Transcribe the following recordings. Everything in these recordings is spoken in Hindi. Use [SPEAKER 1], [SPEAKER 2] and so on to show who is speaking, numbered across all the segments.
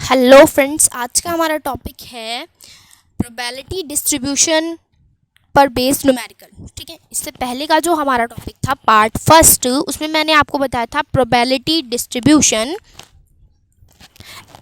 [SPEAKER 1] हेलो फ्रेंड्स, आज का हमारा टॉपिक है प्रोबेबिलिटी डिस्ट्रीब्यूशन पर बेस्ड न्यूमेरिकल। ठीक है, इससे पहले का जो हमारा टॉपिक था पार्ट फर्स्ट, उसमें मैंने आपको बताया था probability distribution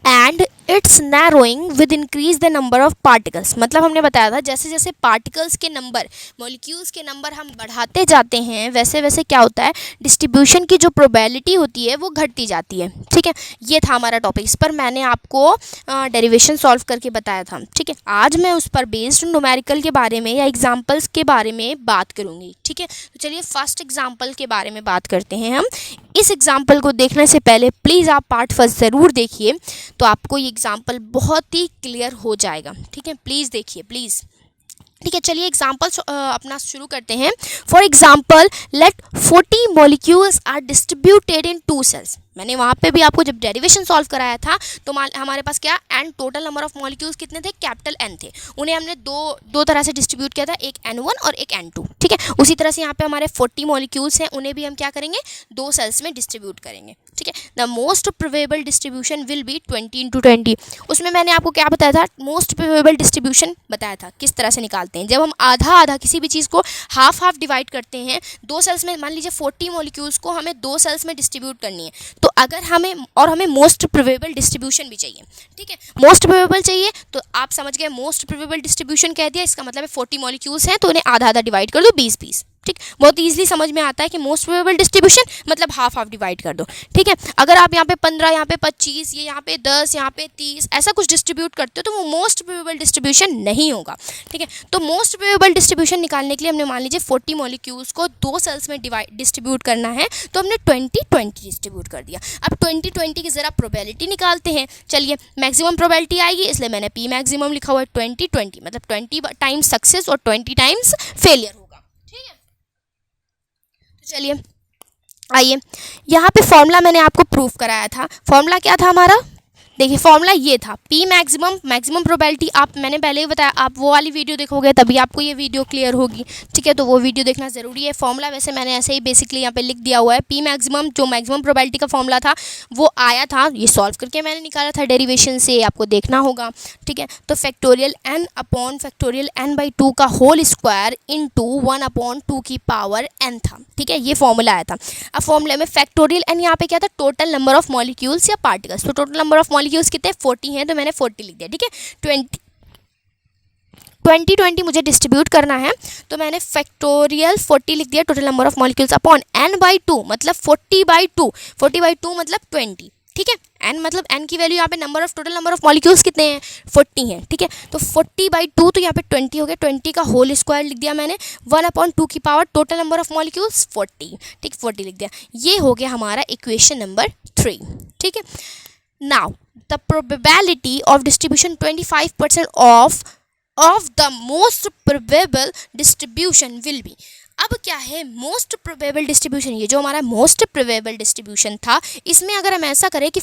[SPEAKER 1] and it's narrowing with increase the number of particles. मतलब हमने बताया था जैसे जैसे पार्टिकल्स के नंबर, मॉलिक्यूल्स के नंबर हम बढ़ाते जाते हैं वैसे वैसे क्या होता है, डिस्ट्रीब्यूशन की जो प्रोबेबिलिटी होती है वो घटती जाती है। ठीक है, ये था हमारा टॉपिक। इस पर मैंने आपको डेरिवेशन सॉल्व करके बताया था। ठीक है, आज मैं उस पर बेस्ड न्यूमेरिकल के बारे में या एग्जाम्पल्स के बारे में बात करूँगी। ठीक है, तो चलिए फर्स्ट एग्जाम्पल के बारे में बात करते हैं हम। इस एग्जाम्पल को देखने से पहले प्लीज़ आप पार्ट फर्स्ट ज़रूर देखिए, तो आपको ये एग्जाम्पल बहुत ही क्लियर हो जाएगा। ठीक है, प्लीज़ देखिए प्लीज़। ठीक है, चलिए एग्जाम्पल अपना शुरू करते हैं। For example let 40 molecules are distributed in 2 cells. मैंने वहाँ पे भी आपको जब डेरिवेशन सॉल्व कराया था तो हमारे पास क्या N total number of molecules कितने थे, कैपिटल एन थे। उन्हें हमने दो तरह से डिस्ट्रीब्यूट किया था, एक N1 और एक N2। ठीक है, उसी तरह से यहाँ पे हमारे 40 मॉलिक्यूल्स हैं, उन्हें भी हम क्या करेंगे, 2 सेल्स में डिस्ट्रीब्यूट करेंगे। ठीक है, the most probable distribution will be 20 × 20। उसमें मैंने आपको क्या बताया था, मोस्ट प्रोबेबल डिस्ट्रीब्यूशन बताया था किस तरह से निकालते हैं। जब हम आधा आधा किसी भी चीज़ को हाफ हाफ डिवाइड करते हैं 2 सेल्स में, मान लीजिए 40 मॉलिक्यूल्स को हमें 2 सेल्स में डिस्ट्रीब्यूट करनी है, तो अगर हमें मोस्ट प्रोबेबल डिस्ट्रीब्यूशन भी चाहिए। ठीक है, मोस्ट प्रोबेबल चाहिए तो आप समझ गए, मोस्ट प्रोबेबल डिस्ट्रीब्यूशन कह दिया, इसका मतलब है 40 मॉलिक्यूल्स हैं तो उन्हें आधा आधा डिवाइड कर दो 20-20। ठीक, बहुत ईजिली समझ में आता है कि मोस्ट प्रोबेबल डिस्ट्रीब्यूशन मतलब हाफ हाफ डिवाइड कर दो। ठीक है, अगर आप यहाँ पे 15, यहाँ पे 25, ये यहाँ पे 10, यहाँ पे 30 ऐसा कुछ डिस्ट्रीब्यूट करते हो तो वो मोस्ट प्रोबेबल डिस्ट्रीब्यूशन नहीं होगा। ठीक है, तो मोस्ट प्रोबेबल डिस्ट्रीब्यूशन निकालने के लिए हमने मान लीजिए 40 मॉलिक्यूल्स को 2 सेल्स में डिस्ट्रीब्यूट करना है, तो हमने 20-20 डिस्ट्रीब्यूट कर दिया। अब 20-20 की ज़रा प्रोबेबिलिटी निकालते हैं। चलिए, मैक्सिमम प्रोबेबिलिटी आएगी, इसलिए मैंने पी मैक्सिमम लिखा हुआ है 20-20, मतलब 20 टाइम्स सक्सेस और 20 टाइम्स फेलियर होगा। ठीक है, चलिए आइए, यहाँ पे फॉर्मूला मैंने आपको प्रूफ कराया था। फॉर्मूला क्या था हमारा, देखिए फॉर्मूला ये था, पी मैक्सिमम प्रोबेबिलिटी। आप मैंने पहले ही बताया, आप वो वाली वीडियो देखोगे तभी आपको ये वीडियो क्लियर होगी। ठीक है, तो वो वीडियो देखना ज़रूरी है। फॉर्मूला वैसे मैंने ऐसे ही बेसिकली यहाँ पे लिख दिया हुआ है। पी मैक्सिमम जो मैक्सिमम प्रोबेबिलिटी का फॉर्मूला था वो आया था, ये सॉल्व करके मैंने निकाला था डेरिवेशन से, आपको देखना होगा। ठीक है, तो factorial n upon factorial n/2 का होल स्क्वायर इंटू 1/2 की पावर n था। ठीक है, ये फॉर्मूला आया था। अब फॉर्मूले में फैक्टोरियल n यहाँ पे क्या था, टोटल नंबर ऑफ मॉलिक्यूल्स या पार्टिकल्स। तो टोटल नंबर ऑफ मॉलिक्यूल्स कितने, 40 हैं, तो मैंने 40 लिख दिया। ठीक है, 20 मुझे डिस्ट्रीब्यूट करना है, तो मैंने फैक्टोरियल 40 लिख दिया, total number of molecules upon n/2 मतलब 40/2, 40/2 मतलब 20। ठीक है, n मतलब n की वैल्यू यहाँ पे number of total number of molecules कितने हैं, 40 हैं। ठीक है, तो 40/2 तो यहाँ पे 20 हो गया, 20 का होल स्क्वायर लिख दिया मैंने, 1/2 की power total number of molecules 40। ठीक, 40 लिख दिया। ये हो गया हमारा इक्वेशन नंबर 3। ठीक है, now the probability of distribution 25% of the most probable distribution will be। अब क्या है मोस्ट प्रोबेबल डिस्ट्रीब्यूशन, ये जो हमारा मोस्ट प्रोबेबल डिस्ट्रीब्यूशन था, इसमें अगर हम ऐसा करें कि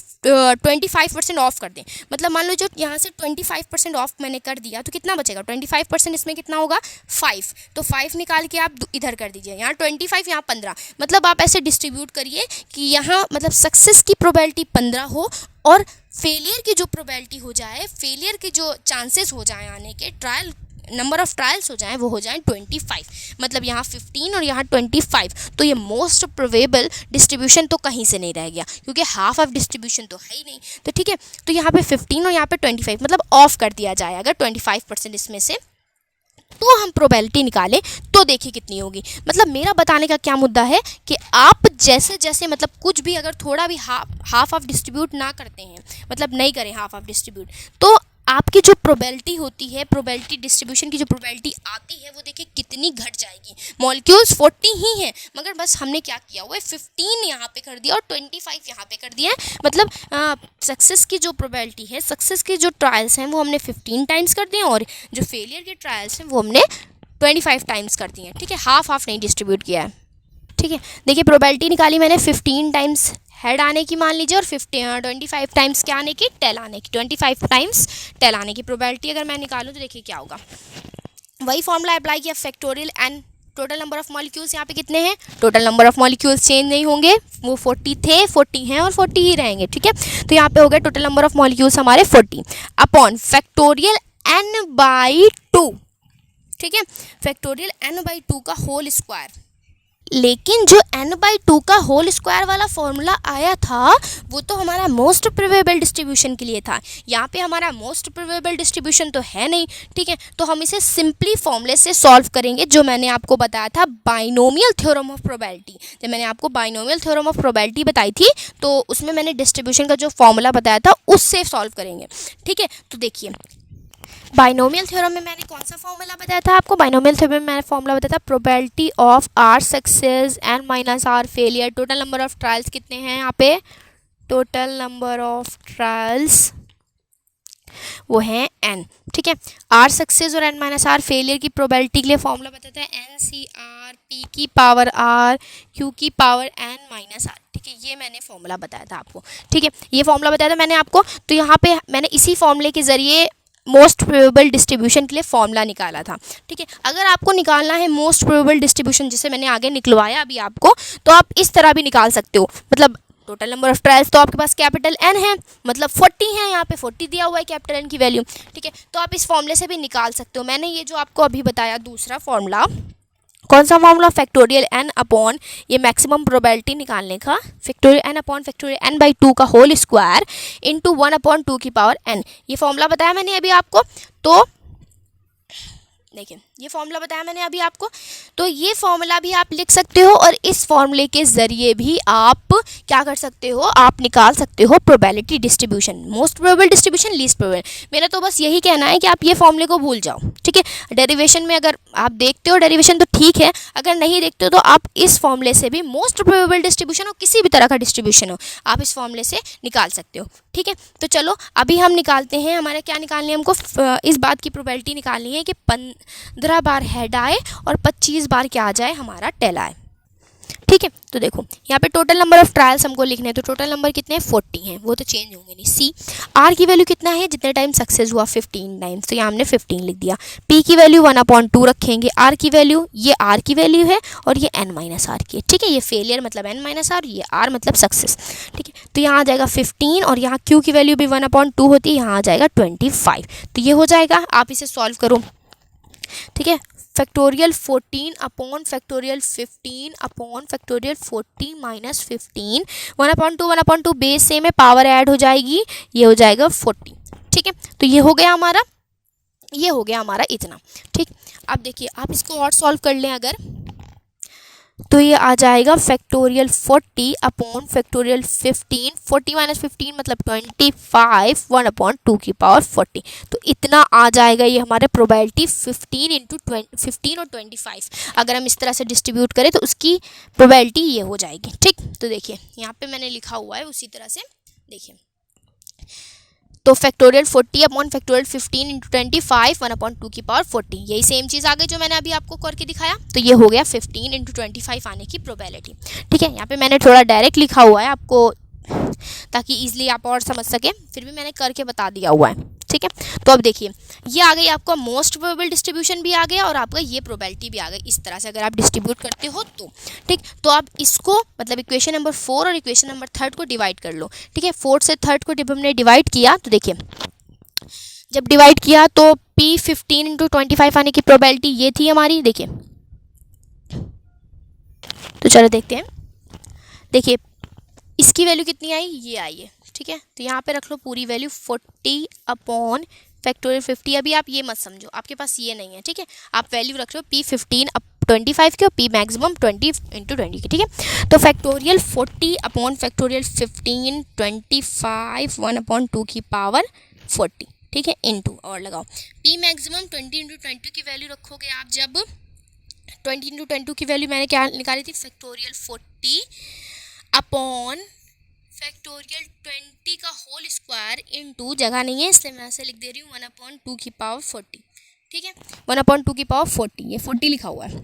[SPEAKER 1] 25% ऑफ कर दें, मतलब मान लो जो यहाँ से 25% ऑफ मैंने कर दिया तो कितना बचेगा, 25% इसमें कितना होगा, 5। तो 5 निकाल के आप इधर कर दीजिए, यहाँ 25 यहाँ 15, मतलब आप ऐसे डिस्ट्रीब्यूट करिए कि यहाँ मतलब सक्सेस की प्रोबेबिलिटी 15 हो और फेलियर की जो प्रोबेबिलिटी हो जाए, फेलियर के जो चांसेस हो जाए आने के, ट्रायल नंबर ऑफ ट्रायल्स हो जाएं वो हो जाएं 25। मतलब यहाँ 15 और यहाँ 25, तो ये मोस्ट प्रोबेबल डिस्ट्रीब्यूशन तो कहीं से नहीं रह गया, क्योंकि हाफ ऑफ डिस्ट्रीब्यूशन तो है ही नहीं। तो ठीक है, तो यहाँ पे 15 और यहाँ पे 25 मतलब ऑफ कर दिया जाए अगर 25% इसमें से, तो हम प्रोबेबिलिटी निकालें तो देखिए कितनी होगी। मतलब मेरा बताने का क्या मुद्दा है कि आप जैसे जैसे मतलब कुछ भी अगर थोड़ा भी हाफ ऑफ डिस्ट्रीब्यूट ना करते हैं, मतलब नहीं करें हाफ ऑफ डिस्ट्रीब्यूट, तो आपकी जो प्रोबेबिलिटी होती है, प्रोबेबिलिटी डिस्ट्रीब्यूशन की जो प्रोबेबिलिटी आती है वो देखिए कितनी घट जाएगी। मॉलिक्यूल्स 40 ही हैं, मगर बस हमने क्या किया हुआ है, 15 यहाँ पे कर दिया और 25 यहाँ पे कर दिया है। मतलब सक्सेस की जो प्रोबेबिलिटी है, सक्सेस के जो ट्रायल्स हैं वो हमने 15 टाइम्स कर दिए और जो फेलियर के ट्रायल्स हैं वो हमने 25 टाइम्स कर दिए हैं। ठीक है, हाफ हाफ नहीं डिस्ट्रीब्यूट किया है। ठीक है, देखिए प्रोबेबिलिटी निकाली मैंने 15 टाइम्स हेड आने की मान लीजिए और 25 टाइम्स क्या आने की, टेल आने की, 25 टाइम्स टेल आने की प्रोबेबिलिटी अगर मैं निकालूँ तो देखिए क्या होगा। वही फॉर्मूला अप्लाई किया, factorial n total number of molecules यहाँ पे कितने हैं, total number of molecules change नहीं होंगे, वो 40 थे, 40 हैं और 40 ही रहेंगे, ठीक है। तो यहाँ पे हो गया टोटल नंबर ऑफ मॉलिक्यूल्स हमारे 40 अपॉन फैक्टोरियल n/2, ठीक है, फैक्टोरियल n/2 का होल स्क्वायर। लेकिन जो n/2 का होल स्क्वायर वाला फॉर्मूला आया था वो तो हमारा मोस्ट प्रोबेबल डिस्ट्रीब्यूशन के लिए था, यहाँ पे हमारा मोस्ट प्रोबेबल डिस्ट्रीब्यूशन तो है नहीं, ठीक है। तो हम इसे सिंपली फॉर्मूले से सॉल्व करेंगे, जो मैंने आपको बताया था बाइनोमियल थ्योरम ऑफ प्रोबेबिलिटी। जब मैंने आपको बाइनोमियल थ्योरम ऑफ प्रोबेबिलिटी बताई थी तो उसमें मैंने डिस्ट्रीब्यूशन का जो फॉर्मूला बताया था उससे सॉल्व करेंगे, ठीक है। तो देखिए बाइनोमियल थ्योरम में मैंने कौन सा फॉर्मूला बताया था आपको, बाइनोमियल थ्योरम में मैंने फॉर्मूला बताया था probability of R success N minus R failure. Total number of trials कितने हैं यहाँ पे, टोटल नंबर ऑफ ट्रायल्स वो हैं n, ठीक है। आर सक्सेस और n माइनस आर फेलियर की प्रोबेबिलिटी के लिए फॉर्मूला बताता है NCR p की पावर r q की पावर n माइनस r, ठीक है। ये मैंने फॉर्मूला बताया था आपको, ठीक है, ये फॉर्मूला बताया था मैंने आपको। तो यहाँ पे मैंने इसी फॉर्मूले के जरिए मोस्ट प्रोबेबल डिस्ट्रीब्यूशन के लिए फॉर्मूला निकाला था, ठीक है। अगर आपको निकालना है मोस्ट प्रोबेबल डिस्ट्रीब्यूशन जिसे मैंने आगे निकलवाया अभी आपको, तो आप इस तरह भी निकाल सकते हो। मतलब टोटल नंबर ऑफ ट्रायल्स तो आपके पास कैपिटल N है, मतलब 40 है, यहाँ पे 40 दिया हुआ है कैपिटल N की वैल्यू, ठीक है। तो आप इस फॉर्मूले से भी निकाल सकते हो। मैंने ये जो आपको अभी बताया दूसरा फॉर्मूला, कौन सा फॉर्मूला, फैक्टोरियल n अपॉन ये मैक्सिमम प्रोबेबिलिटी निकालने का, factorial n upon factorial n/2 का होल स्क्वायर इंटू 1/2 की पावर n, ये फॉर्मूला बताया मैंने अभी आपको। तो देखिए ये फॉर्मूला बताया मैंने अभी आपको, तो ये फॉर्मूला भी आप लिख सकते हो और इस फॉर्मूले के ज़रिए भी आप क्या कर सकते हो, आप निकाल सकते हो probability distribution, most probable distribution, least probable. मेरा तो बस यही कहना है कि आप ये फॉर्मूले को भूल जाओ, ठीक है। डेरिवेशन में अगर आप देखते हो डेरिवेशन तो ठीक है, अगर नहीं देखते हो तो आप इस फॉर्मूले से भी मोस्ट प्रोबेबल डिस्ट्रीब्यूशन हो, किसी भी तरह का डिस्ट्रीब्यूशन हो, आप इस फॉर्मूले से निकाल सकते हो, ठीक है। तो चलो अभी हम निकालते हैं, हमारा क्या निकालनी है, हमको इस बात की प्रोबेबिलिटी निकालनी है कि 15 बार हेड आए और 25 बार क्या आ जाए, हमारा टेल आए, ठीक है। तो देखो यहाँ पे टोटल नंबर ऑफ ट्रायल्स हमको लिखने हैं, तो टोटल नंबर कितने हैं, 40 हैं, वो तो चेंज होंगे नहीं। सी आर की वैल्यू कितना है, जितने टाइम सक्सेस हुआ 15 टाइम्स, तो यहाँ हमने 15 लिख दिया। पी की वैल्यू 1/2 रखेंगे, आर की वैल्यू, ये आर की वैल्यू है और ये n माइनस आर की है, ठीक है। ये फेलियर मतलब n माइनस आर, ये आर मतलब सक्सेस, ठीक है। तो यहाँ आ जाएगा 15 और यहाँ क्यू की वैल्यू भी 1/2 होती है, यहाँ आ जाएगा 25। तो ये हो जाएगा, आप इसे सॉल्व करो, ठीक है। Factorial 14 upon factorial 15 upon factorial 40 minus 15, 1/2 base same है, पावर ऐड हो जाएगी, ये हो जाएगा 40, ठीक है। तो ये हो गया हमारा, ये हो गया हमारा इतना, ठीक। अब देखिए आप इसको और सॉल्व कर लें अगर, तो ये आ जाएगा फैक्टोरियल 40 अपॉन फैक्टोरियल 15, 40 माइनस 15 मतलब 25, 1/2 की पावर 40। तो इतना आ जाएगा ये हमारे प्रोबेबिलिटी 15 और 25। अगर हम इस तरह से डिस्ट्रीब्यूट करें तो उसकी प्रोबेबिलिटी ये हो जाएगी, ठीक। तो देखिए यहाँ पे मैंने लिखा हुआ है उसी तरह से, देखिए तो फैक्टोरियल 40 अपॉन फैक्टोरियल 15 इंटू 25, 1/2 की पावर 40, यही सेम चीज़ आ गई जो मैंने अभी आपको करके दिखाया। तो ये हो गया 15 इंटू 25 आने की प्रोबेबिलिटी, ठीक है। यहाँ पे मैंने थोड़ा डायरेक्ट लिखा हुआ है आपको ताकि ईजिली आप और समझ सकें, फिर भी मैंने करके बता दिया हुआ है, ठीक है। तो अब देखिए ये आ गई आपका मोस्ट प्रोबेबल डिस्ट्रीब्यूशन भी आ गया और आपका ये प्रोबेबिलिटी भी आ गई। इस तरह से अगर आप डिस्ट्रीब्यूट करते हो तो ठीक, तो आप इसको मतलब इक्वेशन नंबर 4 और इक्वेशन नंबर 3 को डिवाइड कर लो, ठीक है। 4 से 3 को जब हमने डिवाइड किया तो देखिए जब डिवाइड किया तो P15 इंटू 25 आने की प्रोबेबिलिटी ये थी हमारी, देखिए। तो चलो देखते हैं, देखिए इसकी वैल्यू कितनी आई, ये आई है, ठीक है। तो यहाँ पे रख लो पूरी वैल्यू 40 अपॉन फैक्टोरियल 50। अभी आप ये मत समझो, आपके पास ये नहीं है, ठीक है। आप वैल्यू रख लो P15 25 की और P मैक्सिमम 20 इंटू 20 की, ठीक है। तो फैक्टोरियल 40 अपॉन फैक्टोरियल 15 25 1/2 की पावर 40, ठीक है, इंटू और लगाओ P मैक्सिमम 20 इंटू 20 की वैल्यू रखोगे आप, जब 20 इंटू 20 की वैल्यू मैंने क्या निकाली थी, फैक्टोरियल 40 अपॉन फैक्टोरियल 20 का होल स्क्वायर इंटू, जगह नहीं है इसलिए मैं ऐसे लिख दे रही हूँ 1/2 की पावर 40, ठीक है। 1/2 की पावर 40, ये 40 लिखा हुआ है,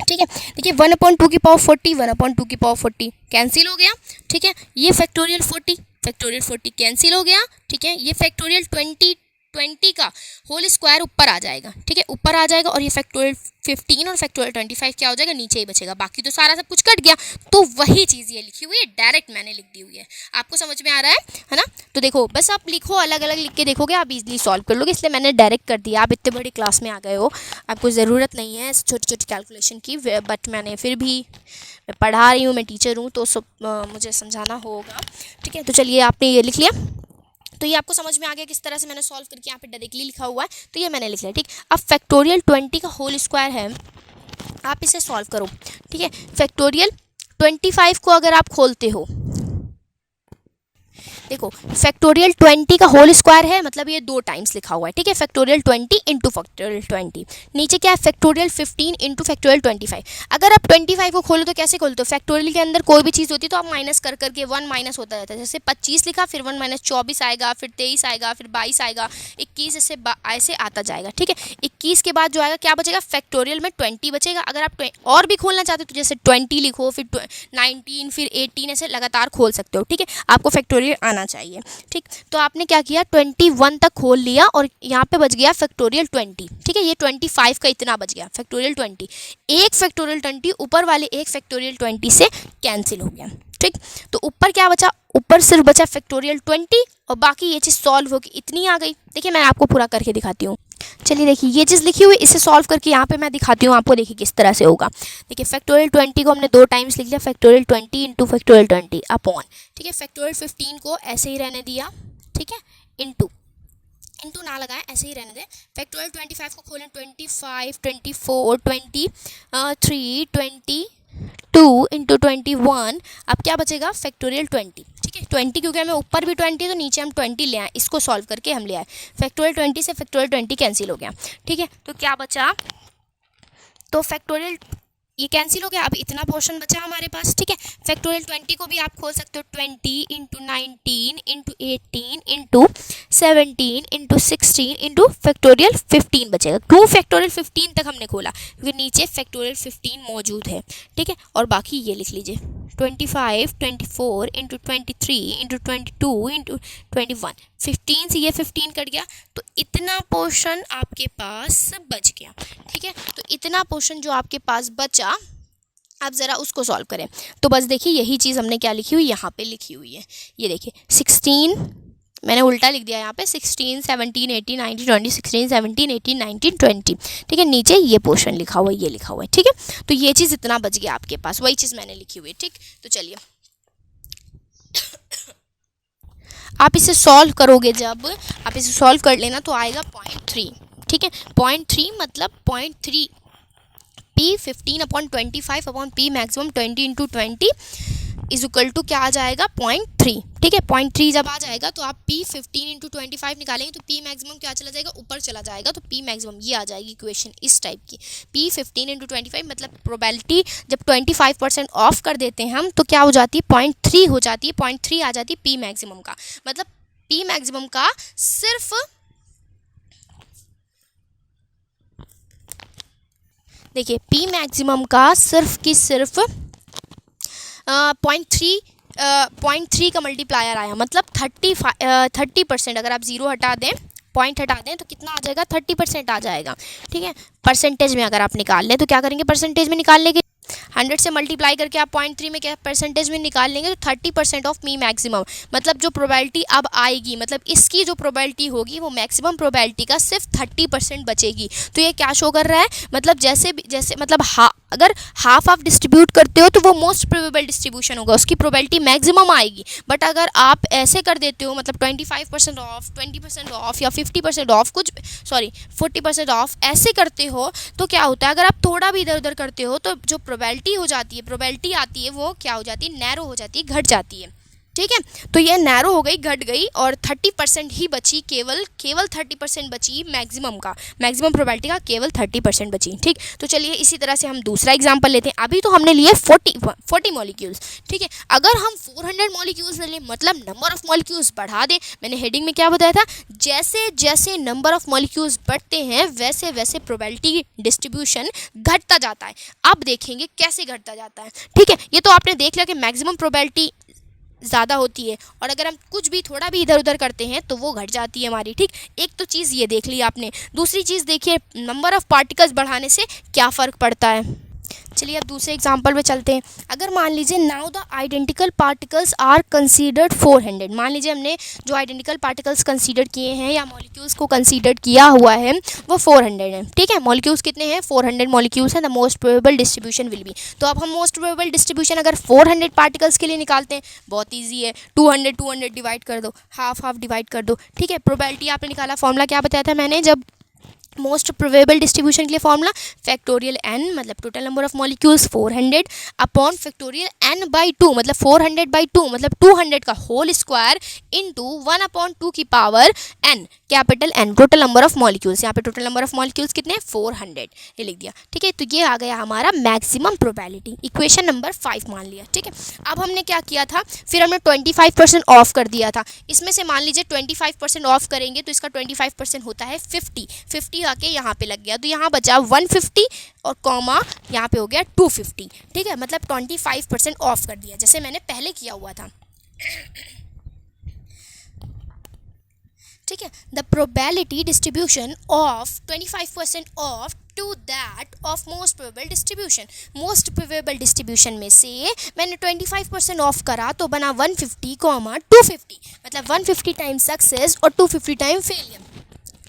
[SPEAKER 1] ठीक है। देखिए 1/2 की पावर 40, 1/2 की पावर 40 कैंसिल हो गया, ठीक है। ये फैक्टोरियल 40 कैंसिल हो गया, ठीक है। ये फैक्टोरियल 20 20 का होल स्क्वायर ऊपर आ जाएगा, ठीक है, ऊपर आ जाएगा, और ये फैक्टोरियल 15 और फैक्टोरियल 25 क्या हो जाएगा, नीचे ही बचेगा, बाकी तो सारा सब कुछ कट गया। तो वही चीज़ ये लिखी हुई है, डायरेक्ट मैंने लिख दी हुई है। आपको समझ में आ रहा है ना? तो देखो बस आप लिखो, अलग अलग लिख के देखोगे, आप इजीली सॉल्व कर लोगे, इसलिए मैंने डायरेक्ट कर दिया। आप इतने बड़ी क्लास में आ गए हो, आपको ज़रूरत नहीं है छोटी छोटी कैलकुलेशन की, बट मैंने फिर भी, मैं पढ़ा रही हूँ, मैं टीचर हूँ, तो सब मुझे समझाना होगा, ठीक है। तो चलिए आपने ये लिख लिया, तो ये आपको समझ में आ गया किस तरह से मैंने सॉल्व करके यहाँ पे डायरेक्टली लिखा हुआ है, तो ये मैंने लिख लिया, ठीक। अब फैक्टोरियल 20 का होल स्क्वायर है, आप इसे सॉल्व करो, ठीक है। फैक्टोरियल 25 को अगर आप खोलते हो, देखो फैक्टोरियल 20 का होल स्क्वायर है, मतलब ये 2 टाइम्स लिखा हुआ है, ठीक है। फैक्टोरियल 20 इंटू फैक्टोरियल 20, नीचे क्या है, फैक्टोरियल 15 इंटू फैक्टोरियल 25। अगर आप 25 को खोलो तो कैसे खोलते हो, फैक्टोरियल के अंदर कोई भी चीज़ होती है तो आप माइनस कर करके 1 माइनस होता रहता है। जैसे 25 लिखा, फिर 1 माइनस 24 आएगा, फिर 23 आएगा, फिर 22 आएगा, 21, ऐसे आता जाएगा, ठीक है। 21 के बाद जो आएगा क्या बचेगा, फैक्टोरियल में 20 बचेगा। अगर आप और भी खोलना चाहते हो तो जैसे 20 लिखो, फिर 19, फिर 18, ऐसे लगातार खोल सकते हो, ठीक है। आपको फैक्टोरियल आना चाहिए, ठीक। तो आपने क्या किया, 21 तक खोल लिया, और यहाँ पे बच गया फैक्टोरियल 20, ठीक है। ये 25 का इतना बच गया, फैक्टोरियल 20, एक फैक्टोरियल 20 ऊपर वाले एक फैक्टोरियल 20 से कैंसिल हो गया, ठीक। तो ऊपर क्या बचा, ऊपर सिर्फ बचा फैक्टोरियल 20, और बाकी ये चीज़ सॉल्व होगी, इतनी आ गई। देखिए मैं आपको पूरा करके दिखाती हूँ, चलिए देखिए ये चीज़ लिखी हुई, इसे सॉल्व करके यहाँ पे मैं दिखाती हूँ आपको, देखिए किस तरह से होगा। देखिए फैक्टोरियल 20 को हमने 2 टाइम्स लिख लिया, फैक्टोरियल 20 इंटू फैक्टोरियल 20 अपॉन, ठीक है, फैक्टोरियल 15 को ऐसे ही रहने दिया, ठीक है, इंटू ना लगाएं, ऐसे ही रहने दें। फैक्टोरियल 25 को खोलें, 25, 24, 23, 22 इंटू 21, अब क्या बचेगा, फैक्टोरियल 20, ठीक है। 20 क्योंकि हमें ऊपर भी 20 तो नीचे हम 20 ले आए, इसको सॉल्व करके हम ले आए, फैक्टोरियल 20 से फैक्टोरियल 20 कैंसिल हो गया, ठीक है। तो क्या बचा, तो फैक्टोरियल ये कैंसिल हो गया, अब इतना पोर्शन बचा हमारे पास, ठीक है। फैक्टोरियल 20 को भी आप खोल सकते हो, 20 into 19 into 18 into 17 into 16 into factorial 15 बचेगा। क्यों फैक्टोरियल 15 तक हमने खोला, क्योंकि नीचे फैक्टोरियल 15 मौजूद है, ठीक है। और बाकी ये लिख लीजिए, 25, 24 इंटू 23 इंटू 22 इंटू 21, 15 से ये 15 कट गया, तो इतना पोर्शन आपके पास बच गया, ठीक है। तो इतना पोर्शन जो आपके पास बचा, आप ज़रा उसको सॉल्व करें। तो बस देखिए यही चीज़ हमने क्या लिखी हुई, यहाँ पे लिखी हुई है, ये देखिए 16, मैंने उल्टा लिख दिया यहाँ पे, 16, 17, 18, 19, 20, 16, 17, 18, 19, 20, ठीक है। नीचे ये पोर्शन लिखा हुआ है, ये लिखा हुआ है, ठीक है। तो ये चीज़ इतना बच गया आपके पास, वही चीज़ मैंने लिखी हुई है, ठीक। तो चलिए आप इसे सॉल्व करोगे, जब आप इसे सॉल्व कर लेना तो आएगा 0.3, ठीक है। 0.3 मतलब 0.3 P 15 upon 25 upon P maximum 20 into 20 is equal to क्या आ जाएगा, 0.3, ठीक है। 0.3 जब आ जाएगा तो आप P 15 इंटू 25 निकालेंगे तो P मैक्सिमम क्या चला जाएगा, ऊपर चला जाएगा, तो P मैक्सिमम ये आ जाएगी इक्वेशन इस टाइप की। P 15 इंटू 25 मतलब प्रोबेबिलिटी जब 25% ऑफ कर देते हैं हम तो क्या हो जाती है, 0.3 हो जाती है, 0.3 आ जाती है P मैक्सिमम का, मतलब P मैक्सिमम का सिर्फ, देखिए P मैक्सिमम का सिर्फ की सिर्फ 0.3 का मल्टीप्लायर आया, मतलब 30%। अगर आप 0 हटा दें, पॉइंट हटा दें तो कितना आ जाएगा, 30% आ जाएगा, ठीक है। परसेंटेज में अगर आप निकाल लें तो क्या करेंगे, परसेंटेज में निकालने के 100 से मल्टीप्लाई करके आप 0.3 में क्या परसेंटेज में निकाल लेंगे तो 30% ऑफ P मैक्सिमम, मतलब जो प्रोबेबिलिटी अब आएगी, मतलब इसकी जो प्रोबेबिलिटी होगी वो मैक्सिमम प्रोबेबिलिटी का सिर्फ 30% बचेगी। तो ये क्या शो कर रहा है, मतलब जैसे मतलब अगर हाफ ऑफ डिस्ट्रीब्यूट करते हो तो वो मोस्ट प्रोबेबल डिस्ट्रीब्यूशन होगा, उसकी प्रोबेबिलिटी मैक्सिमम आएगी। बट अगर आप ऐसे कर देते हो, मतलब 25% ऑफ, 20% ऑफ या 50% ऑफ, 40% ऑफ ऐसे करते हो तो क्या होता है, अगर आप थोड़ा भी इधर उधर करते हो तो जो प्रोबेबिलिटी हो जाती है, प्रोबेबिलिटी आती है वो क्या हो जाती है, नैरो हो जाती है, घट जाती है, ठीक है। तो ये नैरो हो गई, घट गई, और 30% ही बची, केवल 30% बची मैक्सिमम का, मैक्सिमम प्रोबेबिलिटी का केवल 30% बची, ठीक। तो चलिए इसी तरह से हम दूसरा एग्जांपल लेते हैं। अभी तो हमने लिए 40 मॉलिक्यूल्स, ठीक है। अगर हम 400 मॉलिक्यूल्स ले लें, मतलब नंबर ऑफ मॉलिक्यूल्स बढ़ा दें, मैंने हेडिंग में क्या बताया था, जैसे जैसे नंबर ऑफ मॉलिक्यूल्स बढ़ते हैं वैसे वैसे प्रोबेबिलिटी डिस्ट्रीब्यूशन घटता जाता है। अब देखेंगे कैसे घटता जाता है, ठीक है। ये तो आपने देख लिया कि मैक्सिमम प्रोबेबिलिटी ज़्यादा होती है, और अगर हम कुछ भी थोड़ा भी इधर उधर करते हैं तो वो घट जाती है हमारी। ठीक, एक तो चीज़ ये देख ली आपने। दूसरी चीज़ देखिए, नंबर ऑफ़ पार्टिकल्स बढ़ाने से क्या फ़र्क पड़ता है। चलिए अब दूसरे एग्जांपल पे चलते हैं। अगर मान लीजिए now the identical particles are considered 400, मान लीजिए हमने जो आइडेंटिकल पार्टिकल्स कंसीडर किए हैं या मॉलिक्यूल्स को कंसीडर किया हुआ है वो 400 है। ठीक है, मॉलिक्यूल्स कितने हैं, 400 मॉलिक्यूल्स हैं। The most probable distribution will be, तो अब हम मोस्ट प्रोबेबल डिस्ट्रीब्यूशन अगर 400 पार्टिकल्स के लिए निकालते हैं, बहुत ईजी है, 200 डिवाइड कर दो, हाफ हाफ डिवाइड कर दो। ठीक है, प्रोबेबिलिटी आपने निकाला, फॉर्मूला क्या बताया था मैंने जब मोस्ट प्रोबेबल डिस्ट्रीब्यूशन के लिए फॉर्मूला फैक्टोरियल n मतलब total number of molecules 400 upon factorial n by 2 मतलब 400 बाई 2 मतलब 200 का होल स्क्वायर इंटू 1 अपॉन 2 की power n, capital N, total number of molecules. यहाँ पे टोटल नंबर ऑफ मॉलिक्यूल्स कितने, 400, ये लिख दिया। ठीक है, तो ये आ गया हमारा मैक्सिमम प्रोबेबिलिटी, इक्वेशन नंबर 5 मान लिया। ठीक है, अब हमने क्या किया था, फिर हमने 25% ऑफ कर दिया था। इसमें से मान लीजिए 25% ऑफ करेंगे तो इसका 25% होता है 50 आके यहाँ पे लग गया, तो यहाँ बचा 150 और कॉमा यहाँ पे हो गया 250। ठीक है, मतलब 25% ऑफ कर दिया जैसे मैंने पहले किया हुआ था। ठीक है, the probability distribution of 25% of to that of most probable distribution. Most probable distribution में से मैंने 25% ऑफ करा तो बना 150 कॉमा 250, मतलब 150 टाइम सक्सेस और 250 टाइम फेलियर।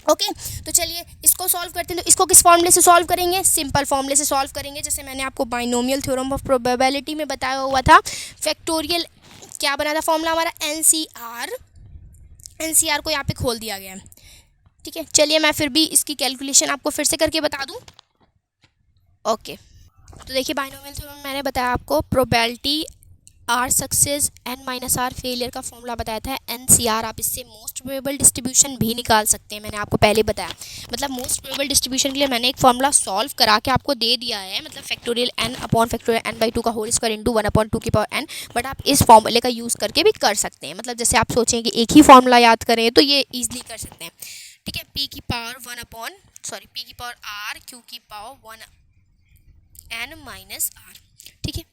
[SPEAKER 1] ओके, तो चलिए इसको सॉल्व करते हैं। तो इसको किस फॉर्मूले से सॉल्व करेंगे, सिंपल फॉर्मूले से सॉल्व करेंगे, जैसे मैंने आपको बाइनोमियल थ्योरम ऑफ प्रोबेबिलिटी में बताया हुआ था। फैक्टोरियल क्या बना था फॉर्मूला हमारा, एनसीआर को यहाँ पे खोल दिया गया है। ठीक है, चलिए मैं फिर भी इसकी कैलकुलेशन आपको फिर से करके बता दूँ। ओके, तो देखिए बाइनोमियल थ्योरम में मैंने बताया आपको probability R success n minus R failure का फॉर्मूला बताया था NCR। आप इससे मोस्ट प्रोबेबल डिस्ट्रीब्यूशन भी निकाल सकते हैं, मैंने आपको पहले बताया। मतलब मोस्ट प्रोबेबल डिस्ट्रीब्यूशन के लिए मैंने एक फॉर्मूला सॉल्व करा के आपको दे दिया है, मतलब factorial n upon factorial n by 2 का होल स्क्वायर इंटू 1 अपॉन 2 की पावर n। बट आप इस फॉर्मूले का यूज़ करके भी कर सकते हैं, मतलब जैसे आप सोचें कि एक ही फॉर्मूला याद करें तो ये ईजिली कर सकते हैं। ठीक है, p की पावर p की पावर r, q की पावर 1 n माइनस r। ठीक है,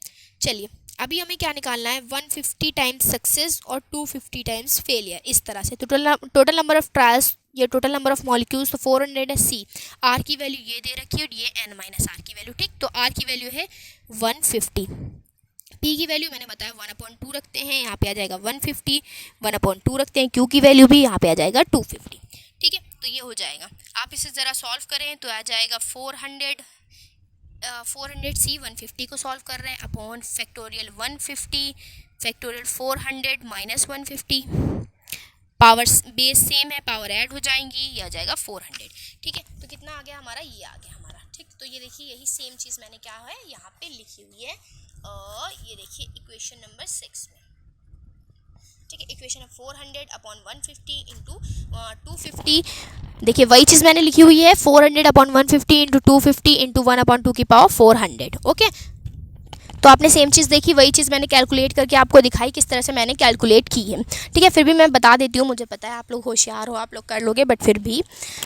[SPEAKER 1] चलिए अभी हमें क्या निकालना है, 150 टाइम्स सक्सेस और 250 टाइम्स फेलियर, इस तरह से। तो टोटल नंबर ऑफ ट्रायल्स, ये टोटल नंबर ऑफ मॉलिक्यूल्स तो 400 है। सी आर की वैल्यू ये दे रखी है और ये n माइनस आर की वैल्यू। ठीक, तो आर की वैल्यू है 150, पी की वैल्यू मैंने बताया 1/2 रखते हैं, यहाँ पे आ जाएगा 150, 1/2 रखते हैं, क्यू की वैल्यू भी यहाँ पे आ जाएगा 250। ठीक है, तो ये हो जाएगा। आप इसे ज़रा सॉल्व करें तो आ जाएगा 400 सी 150 को सॉल्व कर रहे हैं upon factorial 150 factorial 400 minus 150, power base same है, पावर ऐड हो जाएंगी, ये आ जाएगा 400। ठीक है, तो कितना आ गया हमारा, ये आ गया हमारा। ठीक, तो ये देखिए यही सेम चीज़ मैंने क्या है यहाँ पे लिखी हुई है, और ये देखिए इक्वेशन नंबर 6 में। ठीक है, इक्वेशन है 400 अपॉन 150 इंटू 250। देखिए वही चीज़ मैंने लिखी हुई है, 400 अपॉन 150 इंटू 250 इंटू 1/2 की पावर 400। ओके, तो आपने सेम चीज़ देखी, वही चीज़ मैंने कैलकुलेट करके आपको दिखाई किस तरह से मैंने कैलकुलेट की है। ठीक है, फिर भी मैं बता देती हूँ, मुझे पता है आप लोग होशियार हो, आप लोग कर लोगे, बट फिर भी।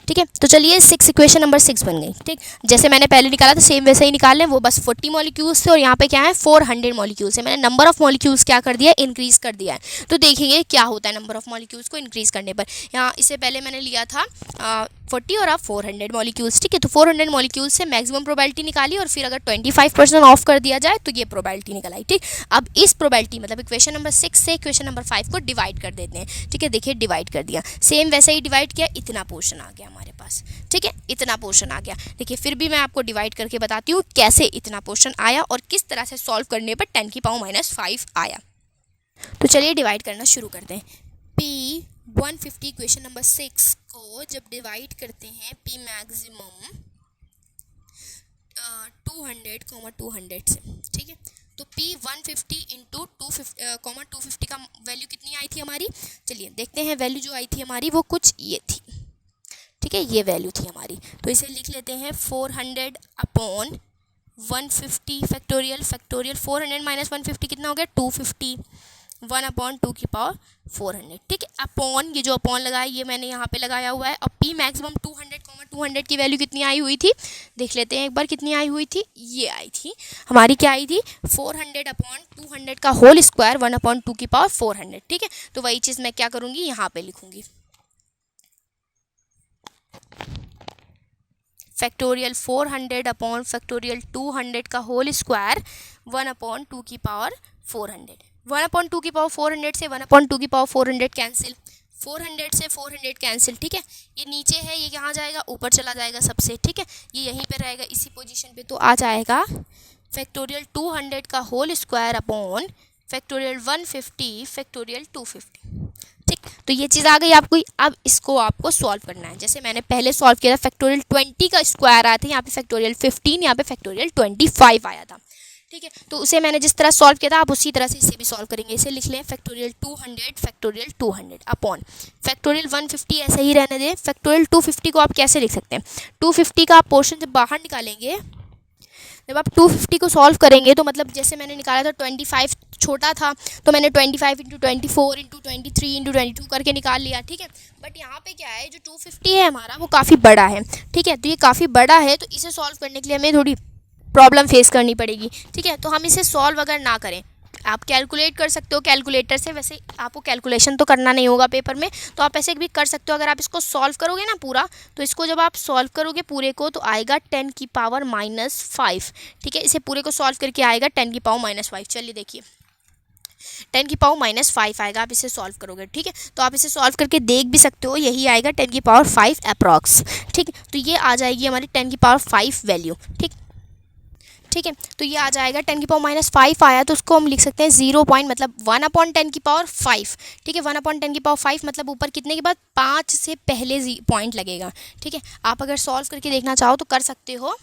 [SPEAKER 1] ठीक है, तो चलिए इक्वेशन नंबर 6 बन गई। ठीक, जैसे मैंने पहले निकाला था सेम वैसे ही निकाल लें, वो बस 40 मॉलिक्यूल्स थे और यहाँ पे क्या है 400 मॉलिक्यूल्स है। मैंने नंबर ऑफ मॉलिक्यूल्स क्या कर दिया, इंक्रीज़ कर दिया है। तो देखेंगे क्या होता है नंबर ऑफ मॉलिक्यूल्स को इंक्रीज़ करने पर। यहाँ इससे पहले मैंने लिया था 40 और अब 400 मॉलिक्यूल्स। ठीक है, तो 400 मॉलिक्यूल्स से मैक्सिमम प्रोबेबिलिटी निकाली और फिर अगर 25% ऑफ कर दिया जाए तो ये प्रोबेबिलिटी निकल आई। ठीक, अब इस प्रोबेबिलिटी मतलब इक्वेशन नंबर 6 से इक्वेशन नंबर 5 को डिवाइड कर देते हैं। ठीक है, देखिए डिवाइड कर दिया, सेम वैसे ही डिवाइड किया, इतना पोर्शन आ गया हमारे पास। ठीक है, इतना पोर्शन आ गया। देखिए फिर भी मैं आपको डिवाइड करके बताती हूँ कैसे इतना पोर्शन आया और किस तरह से सॉल्व करने पर 10 की पावर -5 आया। तो चलिए डिवाइड करना शुरू करते हैं। P 150 इक्वेशन नंबर 6 को जब डिवाइड करते हैं P मैक्सिमम 200 से। ठीक है, तो P 150 इंटू 250 का वैल्यू कितनी आई थी हमारी, चलिए देखते हैं। वैल्यू जो आई थी हमारी वो कुछ ये थी। ठीक है, ये वैल्यू थी हमारी, तो इसे लिख लेते हैं 400 अपॉन 150 फैक्टोरियल 400 माइनस 150 कितना हो गया 250 1/2^400, ठीक है। अपॉन, ये जो अपॉन लगाया ये मैंने यहाँ पे लगाया हुआ है। अब P मैक्सिमम 200 की वैल्यू कितनी आई हुई थी, देख लेते हैं एक बार कितनी आई हुई थी। ये आई थी हमारी, क्या आई थी, 400/200 का होल स्क्वायर 1/2^400, ठीक है। तो वही चीज़ मैं क्या करूँगी, यहाँ पे लिखूँगी, फैक्टोरियल 400/200 का होल स्क्वायर 1/2^400। 1/2^400 से 1/2^400 कैंसिल, 400 से 400 कैंसिल, ठीक है। ये नीचे है, ये कहाँ जाएगा, ऊपर चला जाएगा सबसे, ठीक है। ये यहीं पे रहेगा इसी पोजीशन पे, तो आ जाएगा फैक्टोरियल 200 का whole square upon factorial 150 factorial 250, ठीक। तो ये चीज़ आ गई आपको। अब इसको आपको सॉल्व करना है, जैसे मैंने पहले सॉल्व किया था, फैक्टोरियल 20 का स्क्वायर आया था, यहाँ पे फैक्टोरियल 15, यहाँ पे फैक्टोरियल 25 आया था, ठीक है। तो उसे मैंने जिस तरह सॉल्व किया था आप उसी तरह से इसे भी सॉल्व करेंगे। इसे लिख लें फैक्टोरियल 200 अपॉन फैक्टोरियल 150, ऐसे ही रहने दें। फैक्टोरियल 250 को आप कैसे लिख सकते हैं, 250 का आप पोर्शन जब बाहर निकालेंगे, जब आप 250 को सॉल्व करेंगे तो मतलब जैसे मैंने निकाला था 25 छोटा था, तो मैंने 25 × 24 × 23 × 22 करके निकाल लिया, ठीक है। बट यहाँ पे क्या है, जो 250 है हमारा वो काफ़ी बड़ा है, ठीक है। तो ये काफ़ी बड़ा है, तो इसे सॉल्व करने के लिए हमें थोड़ी प्रॉब्लम फेस करनी पड़ेगी, ठीक है। तो हम इसे सॉल्व अगर ना करें, आप कैलकुलेट कर सकते हो कैलकुलेटर से, वैसे आपको कैलकुलेशन तो करना नहीं होगा पेपर में, तो आप ऐसे भी कर सकते हो। अगर आप इसको सॉल्व करोगे ना पूरा, तो इसको जब आप सॉल्व करोगे पूरे को तो आएगा 10⁻⁻5, ठीक है। इसे पूरे को सॉल्व करके आएगा 10⁻⁻5। चलिए देखिए 10⁻⁻5 आएगा, आप इसे सॉल्व करोगे, ठीक है। तो आप इसे सॉल्व करके देख भी सकते हो, यही आएगा 10⁻5 अप्रॉक्स, ठीक। तो ये आ जाएगी हमारी 10⁻5 वैल्यू, ठीक है। तो ये आ जाएगा 10⁻⁻5 आया, तो उसको हम लिख सकते हैं 0 पॉइंट, मतलब 1/10�5, ठीक है। 1/10�5 मतलब ऊपर कितने के बाद 5 से पहले पॉइंट लगेगा, ठीक है। आप अगर सॉल्व करके देखना चाहो तो कर सकते हो।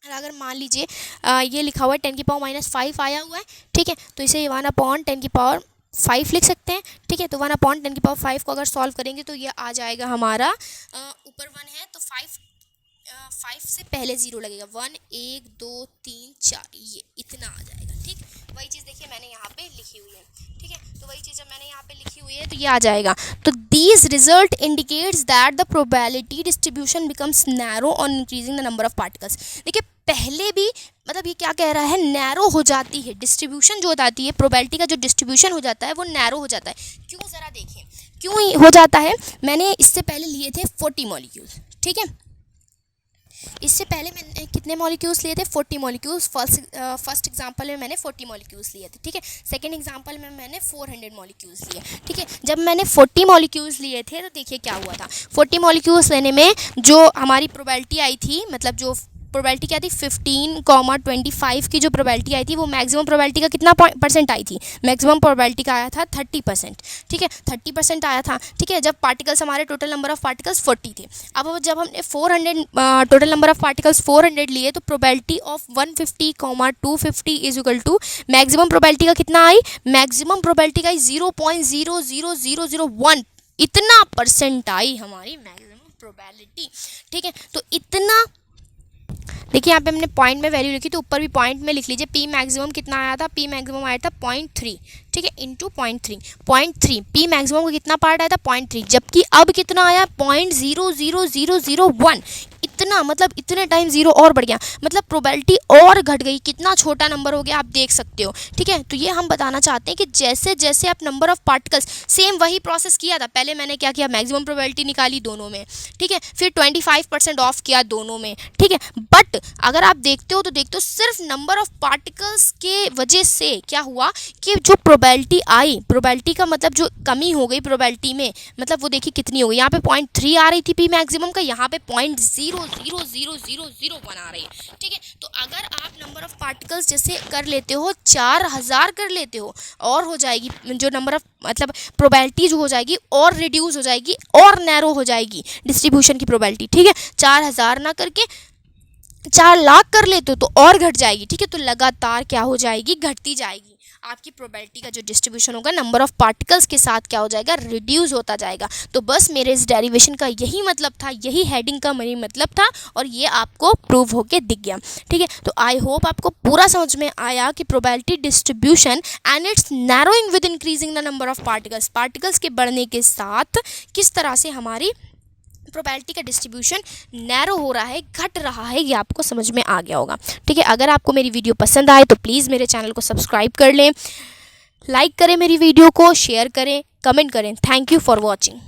[SPEAKER 1] अगर मान लीजिए ये लिखा हुआ है 10⁻⁻5 आया हुआ है, ठीक है, तो इसे 1/10⁻5 लिख सकते हैं, ठीक है। तो 1/10⁻5 को अगर सॉल्व करेंगे तो ये आ जाएगा हमारा, ऊपर 1 है तो 5 से पहले 0 लगेगा, 1 1 2 3 4, ये इतना आ जाएगा, ठीक। वही चीज़ देखिए मैंने यहाँ पे लिखी हुई है, ठीक है। तो वही चीज़ जब मैंने यहाँ पे लिखी हुई है तो ये आ जाएगा। तो these result indicates that the probability distribution becomes narrow on increasing the number of particles. देखिए पहले भी मतलब ये क्या कह रहा है, नैरो हो जाती है डिस्ट्रीब्यूशन, जो होती है प्रोबेबिलिटी का जो डिस्ट्रीब्यूशन हो जाता है वो नैरो हो जाता है। क्यों, ज़रा देखिए क्यों हो जाता है। मैंने इससे पहले लिए थे 40 मॉलिक्यूल्स, ठीक है। इससे पहले मैंने कितने मॉलिक्यूल्स लिए थे, 40 मॉलिक्यूल्स। फर्स्ट एग्जांपल में मैंने 40 मॉलिक्यूल्स लिए थे, ठीक है। सेकंड एग्जांपल में मैंने 400 मॉलिक्यूल्स लिए, ठीक है। जब मैंने 40 मॉलिक्यूल्स लिए थे तो देखिए क्या हुआ था। 40 मॉलिक्यूल्स लेने में जो हमारी प्रोबेबिलिटी आई थी, मतलब जो प्रोबेबिलिटी क्या थी, 15,25 की जो प्रोबेबिलिटी आई थी वो मैक्सिमम प्रोबेबिलिटी का कितना % आई थी, मैक्सिमम प्रोबेबिलिटी का आया था 30%, ठीक है। 30% आया था, ठीक है। जब पार्टिकल्स हमारे टोटल नंबर ऑफ पार्टिकल्स 40 थे। अब जब हमने 400 टोटल नंबर ऑफ पार्टिकल्स 400 लिए तो probability of 150,250 is equal to maximum probability का कितना आई, मैक्सिमम प्रोबेबिलिटी का 0.00001, इतना % आई हमारी मैक्सिमम प्रोबेबिलिटी, ठीक है। तो इतना देखिए यहाँ पे हमने पॉइंट में वैल्यू लिखी, तो ऊपर भी पॉइंट में लिख लीजिए। पी मैक्सिमम कितना आया था, पी मैक्सिमम आया था 0.3, ठीक है, इंटू 0.3 पी मैक्सिमम का कितना पार्ट आया था 0.3, जबकि अब कितना आया 0.00001, इतना मतलब इतने टाइम 0 और बढ़ गया, मतलब प्रोबेबिलिटी और घट गई, कितना छोटा नंबर हो गया आप देख सकते हो, ठीक है। तो ये हम बताना चाहते हैं कि जैसे जैसे आप नंबर ऑफ पार्टिकल्स, सेम वही प्रोसेस किया था। पहले मैंने क्या किया, मैक्सिमम प्रोबेबिलिटी निकाली दोनों में, ठीक है, फिर 25% ऑफ किया दोनों में, ठीक है। बट अगर आप देखते हो तो सिर्फ नंबर ऑफ पार्टिकल्स के वजह से क्या हुआ कि जो प्रोबेबिलिटी आई, प्रोबेबिलिटी का मतलब जो कमी हो गई प्रोबेबिलिटी में, मतलब वो देखिए कितनी हो गई। यहाँ पे 0.3 आ रही थी पी मैक्सिमम का, यहाँ पे 0.00001 आ रही है, ठीक है। तो अगर आप नंबर ऑफ पार्टिकल्स जैसे कर लेते हो 4000 कर लेते हो, और हो जाएगी जो नंबर ऑफ मतलब प्रोबेबिलिटी जो हो जाएगी और रिड्यूस हो जाएगी और नैरो हो जाएगी डिस्ट्रीब्यूशन की प्रोबेबिलिटी, ठीक है। 4000 ना करके 4 लाख कर लेते हो तो और घट जाएगी, ठीक है। तो लगातार क्या हो जाएगी, घटती जाएगी। आपकी प्रोबेबिलिटी का जो डिस्ट्रीब्यूशन होगा नंबर ऑफ पार्टिकल्स के साथ क्या हो जाएगा, रिड्यूस होता जाएगा। तो बस मेरे इस डेरिवेशन का यही मतलब था, यही हेडिंग का मेरी मतलब था और ये आपको प्रूव होके दिख गया। ठीक है, तो आई होप आपको पूरा समझ में आया कि probability distribution and it's narrowing with increasing the number of particles, particles के बढ़ने के साथ किस तरह से हमारी प्रोबेबिलिटी का डिस्ट्रीब्यूशन नैरो हो रहा है, घट रहा है, ये आपको समझ में आ गया होगा। ठीक है, अगर आपको मेरी वीडियो पसंद आए तो प्लीज़ मेरे चैनल को सब्सक्राइब कर लें, लाइक करें मेरी वीडियो को, शेयर करें, कमेंट करें। Thank you for watching.